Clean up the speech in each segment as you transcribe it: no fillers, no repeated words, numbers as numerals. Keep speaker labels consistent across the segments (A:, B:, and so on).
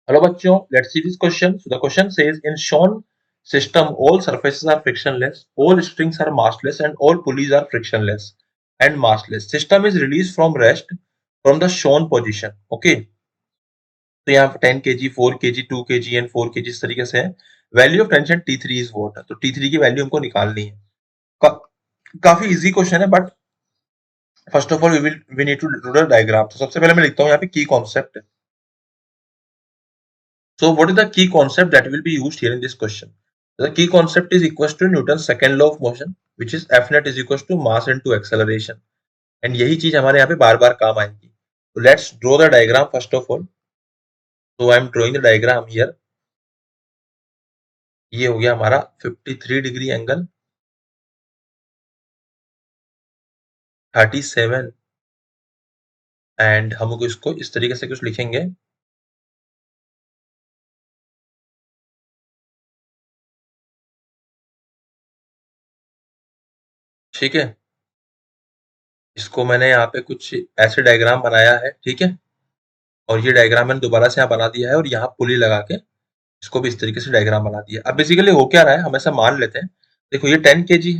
A: Hello बच्चों, let's see this question. So the question says in shown system all surfaces are frictionless, all strings are massless and all pulleys are frictionless and massless. System is released from rest from the shown position. Okay. तो यहाँ पे 10 kg, 4 kg, 2 kg and 4 kg इस तरीके से है. Value of tension T3 is what. तो T3 की value हमको निकालनी है. का, काफी इजी क्वेश्चन है but first of all we need to draw the diagram. तो सबसे पहले मैं लिखता हूँ यहाँ पे key concept. So what is the key concept that will be used here in this question? The key concept is equals to Newton's second law of motion, which is F net is equals to mass into acceleration. And यही चीज हमारे यहाँ पे बार बार काम आएगी. So let's draw the diagram first of all. So I am drawing the diagram here. ये हो गया हमारा 53 डिग्री एंगल, 37 एंड हम इसको इस तरीके से कुछ लिखेंगे. ठीक है, इसको मैंने यहाँ पे कुछ ऐसे डायग्राम बनाया है. ठीक है, और ये डायग्राम मैंने दोबारा से यहाँ बना दिया है और यहाँ पुली लगा के इसको भी इस तरीके से डायग्राम बना दिया. अब बेसिकली हो क्या रहा है, हम ऐसा मान लेते हैं. देखो ये 10 kg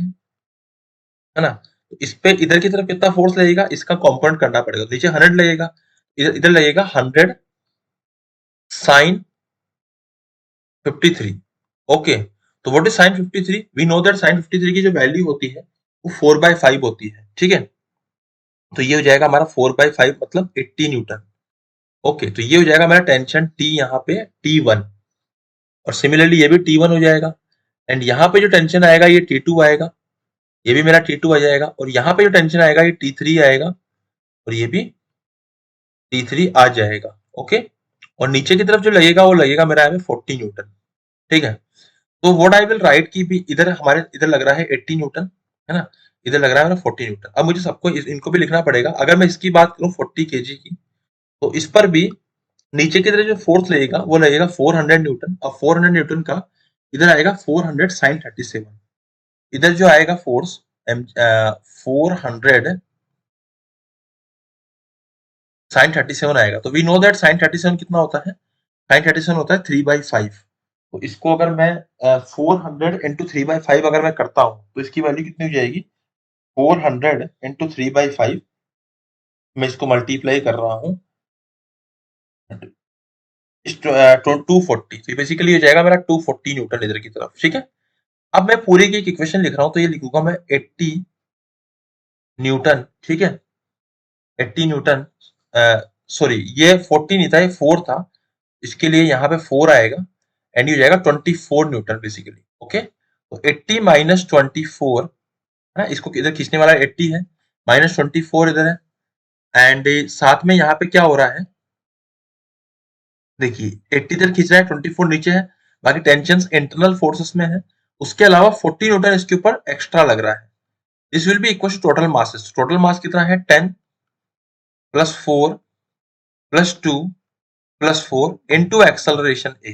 A: है ना. तो इस पे इधर की तरफ कितना फोर्स लगेगा इसका कंपोनेंट करना पड़ेगा. नीचे 100 लगेगा, इधर इधर लगेगा 100 sin 53. ओके, तो what is sin 53? We know that sin 53 की जो वैल्यू होती है वो 4/5 होती है. ठीक है, तो ये हो जाएगा हमारा 4/5 मतलब 80 न्यूटन. ओके, तो ये हो जाएगा हमारा टेंशन T यहाँ पे T1 और सिमिलरली ये भी T1 हो जाएगा. एंड यहाँ पे जो टेंशन आएगा ये T2 आएगा, ये भी मेरा T2 आ जाएगा. और यहाँ पे जो टेंशन आएगा ये T3 आएगा और ये भी T3 आ जाएगा. ओके, और नीचे की तरफ जो लगेगा वो लगेगा मेरा यहाँ पे 40 न्यूटन. ठीक है, तो व्हाट आई विल राइट की भी इधर हमारे इधर लग रहा है 80 न्यूटन है ना, इधर लग रहा है मेरा 40 न्यूटन. अब मुझे सबको इनको भी लिखना पड़ेगा. अगर मैं इसकी बात करूं 40 kg की, तो इस पर भी नीचे की तरफ जो फोर्स लगेगा वो लगेगा 400 न्यूटन. अब 400 न्यूटन का इधर आएगा 400 sin 37. इधर जो आएगा फोर्स 400 sin 37 आएगा. तो वी नो दैट sin 37 कितना होता है, sin 37 होता है 3/5. तो इसको अगर मैं 400 इंटू 3/5 अगर मैं करता हूं तो इसकी वैल्यू कितनी हो जाएगी, 400 इंटू 3/5. मैं इसको मल्टीप्लाई कर रहा हूं 240. तो बेसिकली हो जाएगा मेरा 240 न्यूटन इधर की तरफ. ठीक है, अब मैं पूरी की एक इक्वेशन लिख रहा हूं तो ये लिखूंगा मैं 80 न्यूटन. ठीक है, 80 न्यूटन, सॉरी ये 40 नहीं था, ये 4 था. इसके लिए यहाँ पे 4 आएगा एंड ये हो जाएगा 24 न्यूटन बेसिकली. ओके, तो 80 माइनस 24 है ना, इसको इधर खींचने वाला 80 है, माइनस 24 इधर है. एंड साथ में यहाँ पे क्या हो रहा है, देखिए 80 इधर खींच रहा है, 24 नीचे है. बाकी टेंशन इंटरनल फोर्सेस में है, उसके अलावा 40 न्यूटन इसके ऊपर एक्स्ट्रा लग रहा है. This will be equal to total masses. Total mass कितना है 10 plus 4 plus 2 plus 4 into acceleration A.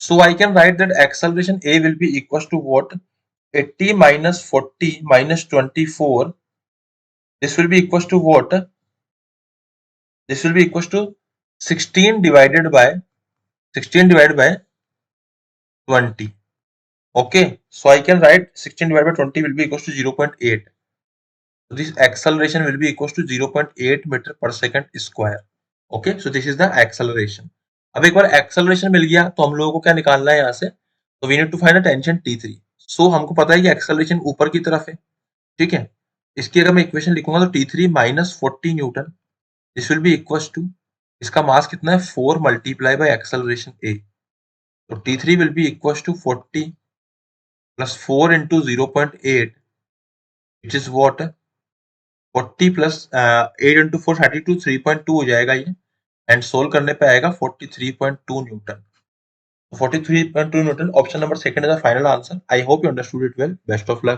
A: So I can write that acceleration A will be equals to what? 80 minus 40 minus 24. This will be equals to what? This will be equals to 16 divided by 20. Okay, so I can write 16 divided by 20 will be equals to 0.8. So this acceleration will be equals to 0.8 meter per second square. Okay, so this is the acceleration. अब एक बार acceleration मिल गया तो हम लोगों को क्या निकालना है यहाँ से, तो we need to find the tension T3. So हमको पता है कि acceleration ऊपर की तरफ है. ठीक है, इसकी अगर मैं इक्वेशन लिखूंगा तो T3 minus 40 newton, this will be equals to, इसका मास कितना है 4 मल्टीप्लाई बाय एक्सेलरेशन A. तो T3 will be equals to 40 plus 4 into 0.8 which is what, 40 plus 8 into 4 32, 3.2 हो जाएगा ये. एंड सोल्व करने पे आएगा 43.2 Newton. 43.2 Newton, option number second is the final answer. I hope you understood it well. Best of luck.